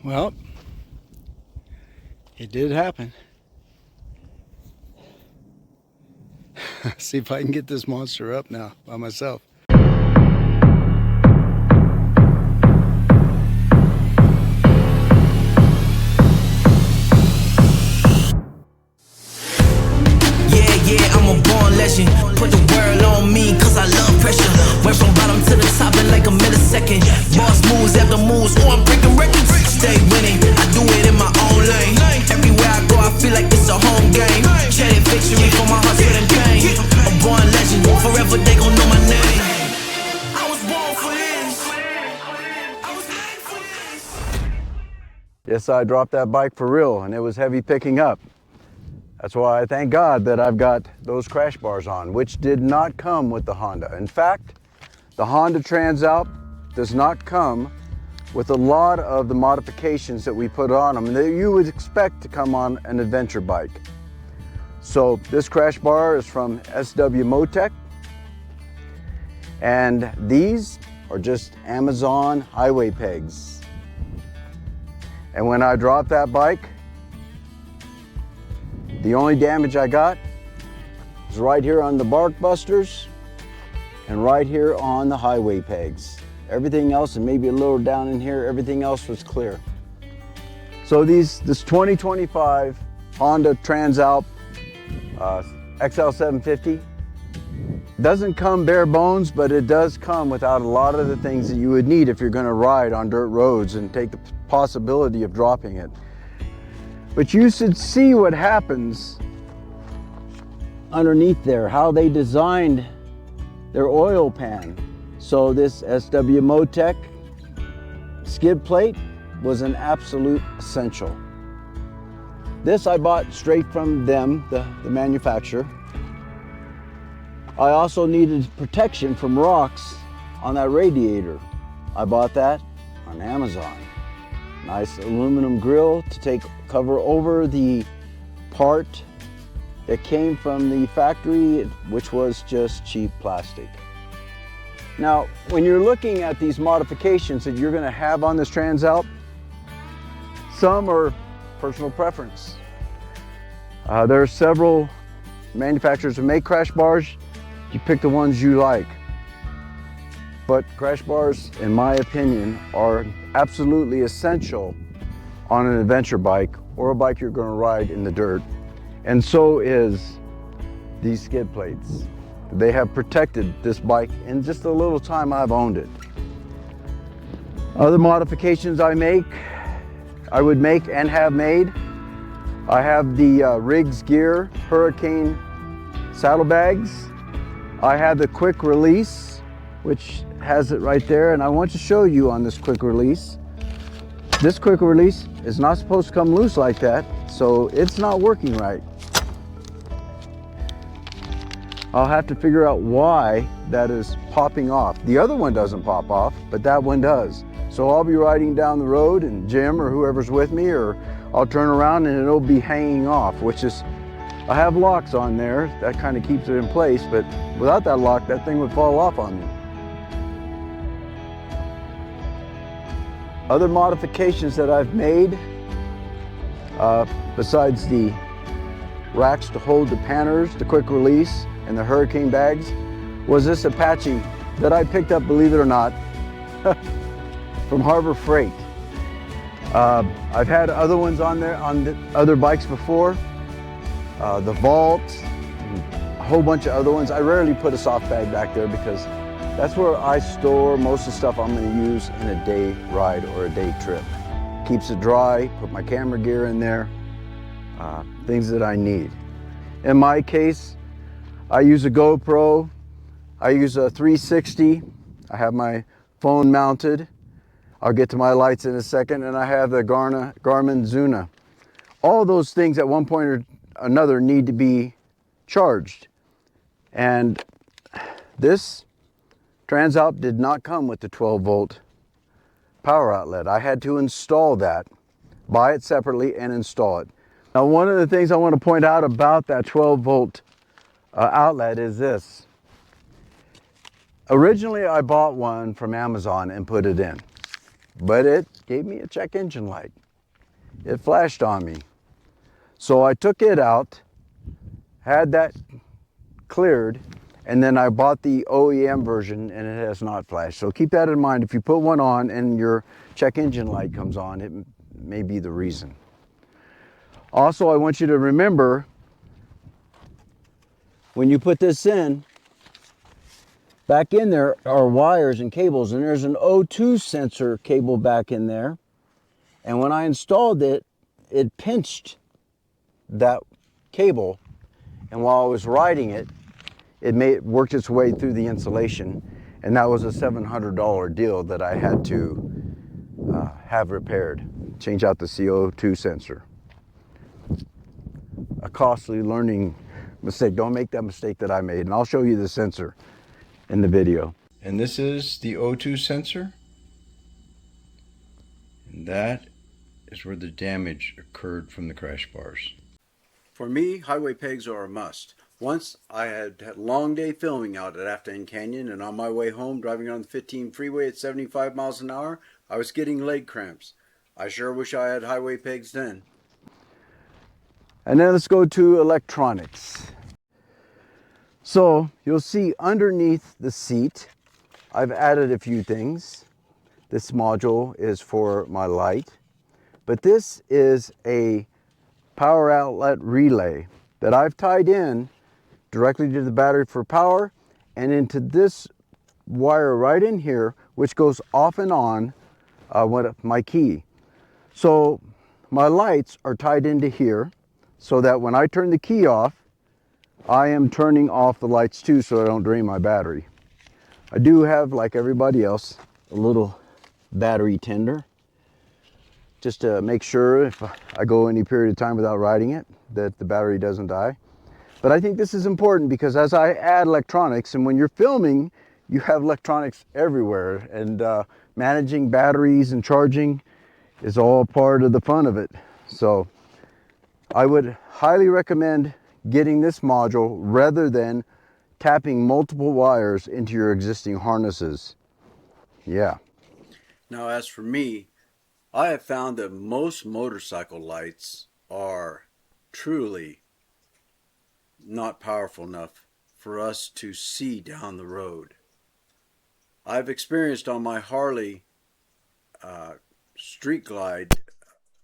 Well, it did happen. See if I can get this monster up now by myself. I'm a born legend. Put the world on me, cause I love pressure. Went from bottom to the top in like a millisecond. Boss moves after moves, oh, I'm breaking records. Stay winning, I do it in my own lane. Everywhere I go, I feel like it's a home game. Chanting victory for my heart, sweat, and pain. A born legend, forever they gon' know my name. I was born for this. I was made for this. Yes, I dropped that bike for real, and it was heavy picking up. That's why I thank God that I've got those crash bars on, which did not come with the Honda. In fact, the Honda Trans Alp does not come with a lot of the modifications that we put on them that you would expect to come on an adventure bike. So this crash bar is from SW Motec, and these are just Amazon highway pegs. And when I dropped that bike, the only damage I got is right here on the bark busters and right here on the highway pegs. Everything else, and maybe a little down in here, everything else was clear. So this 2025 Honda Trans Alp XL750 doesn't come bare bones, but it does come without a lot of the things that you would need if you're going to ride on dirt roads and take the possibility of dropping it. But you should see what happens underneath there, how they designed their oil pan. So this SW Motec skid plate was an absolute essential. This I bought straight from them, the manufacturer. I also needed protection from rocks on that radiator. I bought that on Amazon. Nice aluminum grill to cover over the part that came from the factory, which was just cheap plastic. Now, when you're looking at these modifications that you're going to have on this Trans Alp, some are personal preference. There are several manufacturers who make crash bars. You pick the ones you like. But crash bars, in my opinion, are absolutely essential on an adventure bike or a bike you're going to ride in the dirt. And so is these skid plates. They have protected this bike in just a little time I've owned it. Other modifications I would make and have made. I have the Riggs Gear Hurricane saddlebags. I have the quick release, which has it right there, and I want to show you on this quick release. This quick release is not supposed to come loose like that, so it's not working right. I'll have to figure out why that is popping off. The other one doesn't pop off, but that one does. So I'll be riding down the road and Jim or whoever's with me, or I'll turn around and it'll be hanging off, which is, I have locks on there, that kind of keeps it in place, but without that lock, that thing would fall off on me. Other modifications that I've made, besides the racks to hold the panners, the quick release, and the Hurricane bags, was this Apache that I picked up, believe it or not, from Harbor Freight. I've had other ones on there, on the other bikes before, the Vault, a whole bunch of other ones. I rarely put a soft bag back there because that's where I store most of the stuff I'm going to use in a day ride or a day trip. Keeps it dry, put my camera gear in there, things that I need. In my case, I use a GoPro, I use a 360, I have my phone mounted, I'll get to my lights in a second, and I have the Garmin Zuna. All those things at one point or another need to be charged. And this Trans Alp did not come with the 12-volt power outlet. I had to install that, buy it separately and install it. Now, one of the things I want to point out about that 12-volt outlet is this. Originally, I bought one from Amazon and put it in. but it gave me a check engine light. It flashed on me. So I took it out, had that cleared, and then I bought the OEM version and it has not flashed. So keep that in mind. If you put one on and your check engine light comes on, it may be the reason. Also, I want you to remember, when you put this in, back in there are wires and cables, and there's an O2 sensor cable back in there. And when I installed it, it pinched that cable, and while I was riding it, it worked its way through the insulation, and that was a $700 deal that I had to have repaired. Change out the CO2 sensor. A costly learning mistake. Don't make that mistake that I made, and I'll show you the sensor in the video. And this is the O2 sensor, and that is where the damage occurred from the crash bars. For me, highway pegs are a must. Once I had a long day filming out at Afton Canyon, and on my way home driving on the 15 freeway at 75 miles an hour, I was getting leg cramps. I sure wish I had highway pegs then. And then let's go to electronics. So you'll see underneath the seat, I've added a few things. This module is for my light, but this is a power outlet relay that I've tied in directly to the battery for power and into this wire right in here, which goes off and on with my key. So my lights are tied into here so that when I turn the key off, I am turning off the lights too so I don't drain my battery. I do have, like everybody else, a little battery tender just to make sure if I go any period of time without riding it that the battery doesn't die. But I think this is important because as I add electronics, and when you're filming, you have electronics everywhere, and managing batteries and charging is all part of the fun of it. So I would highly recommend getting this module rather than tapping multiple wires into your existing harnesses. Yeah. Now, as for me, I have found that most motorcycle lights are truly not powerful enough for us to see down the road. I've experienced on my Harley Street Glide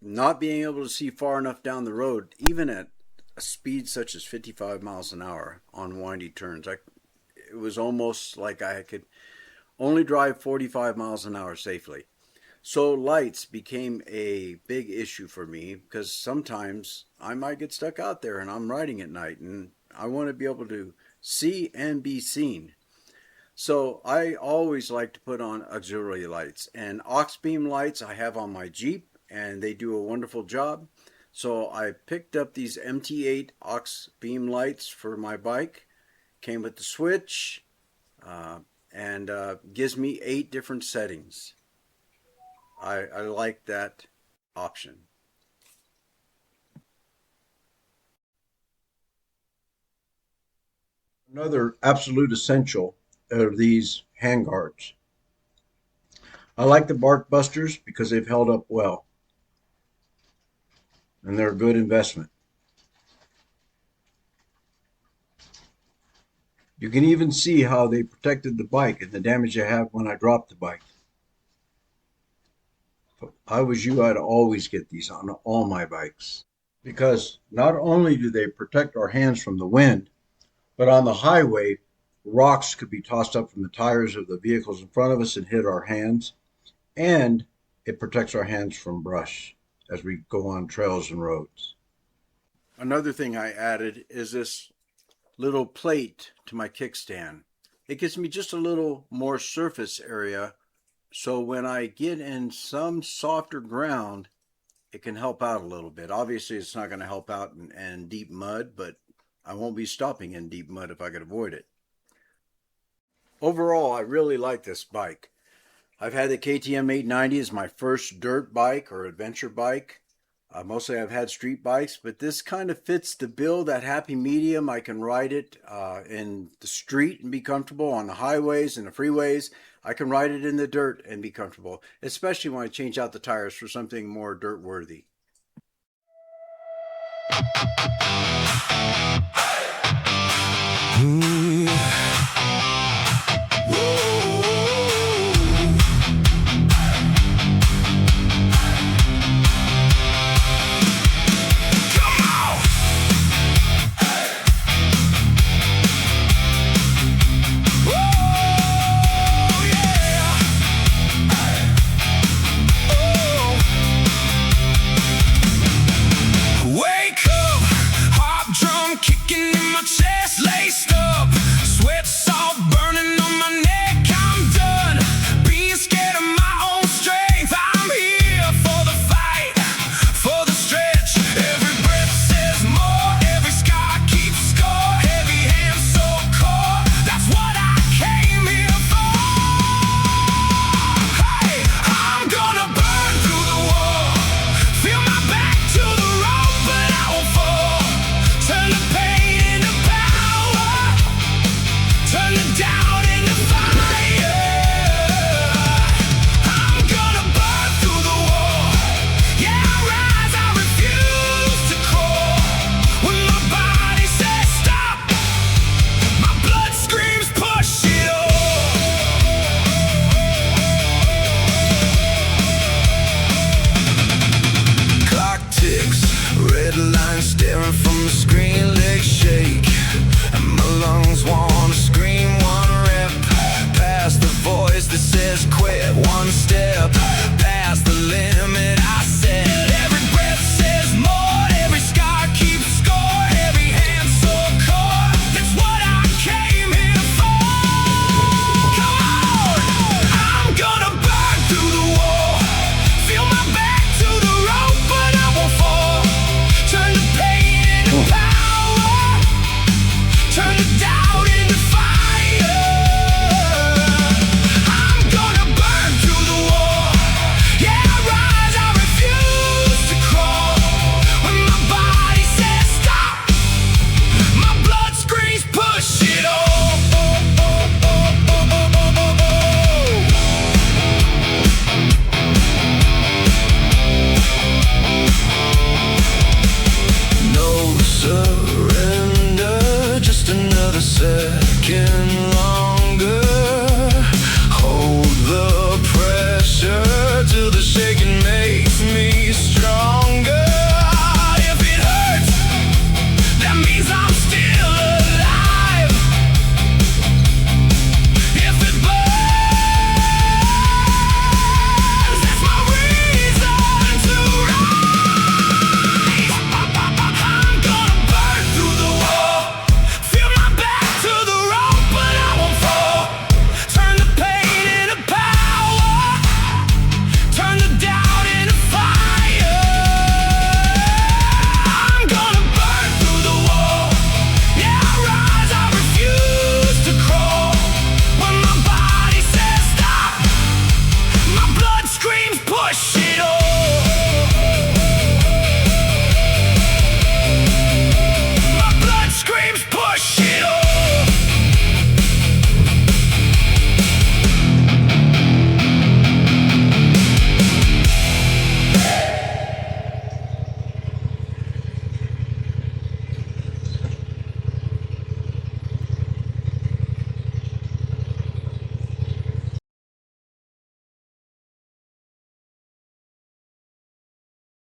not being able to see far enough down the road, even at a speed such as 55 miles an hour on windy turns. It was almost like I could only drive 45 miles an hour safely. So lights became a big issue for me because sometimes I might get stuck out there and I'm riding at night and I want to be able to see and be seen. So I always like to put on auxiliary lights, and aux beam lights I have on my Jeep and they do a wonderful job. So I picked up these MT8 aux beam lights for my bike. Came with the switch and gives me 8 different settings. I like that option. Another absolute essential are these handguards. I like the Bark Busters because they've held up well, and they're a good investment. You can even see how they protected the bike and the damage I have when I dropped the bike. If I was you, I'd always get these on all my bikes because not only do they protect our hands from the wind, but on the highway, rocks could be tossed up from the tires of the vehicles in front of us and hit our hands, and it protects our hands from brush as we go on trails and roads. Another thing I added is this little plate to my kickstand. It gives me just a little more surface area, so when I get in some softer ground, it can help out a little bit. Obviously, it's not going to help out in deep mud, but I won't be stopping in deep mud if I could avoid it. Overall, I really like this bike. I've had the KTM 890 as my first dirt bike or adventure bike. Mostly I've had street bikes, but this kind of fits the bill, that happy medium. I can ride it in the street and be comfortable on the highways and the freeways. I can ride it in the dirt and be comfortable, especially when I change out the tires for something more dirt worthy. Ooh.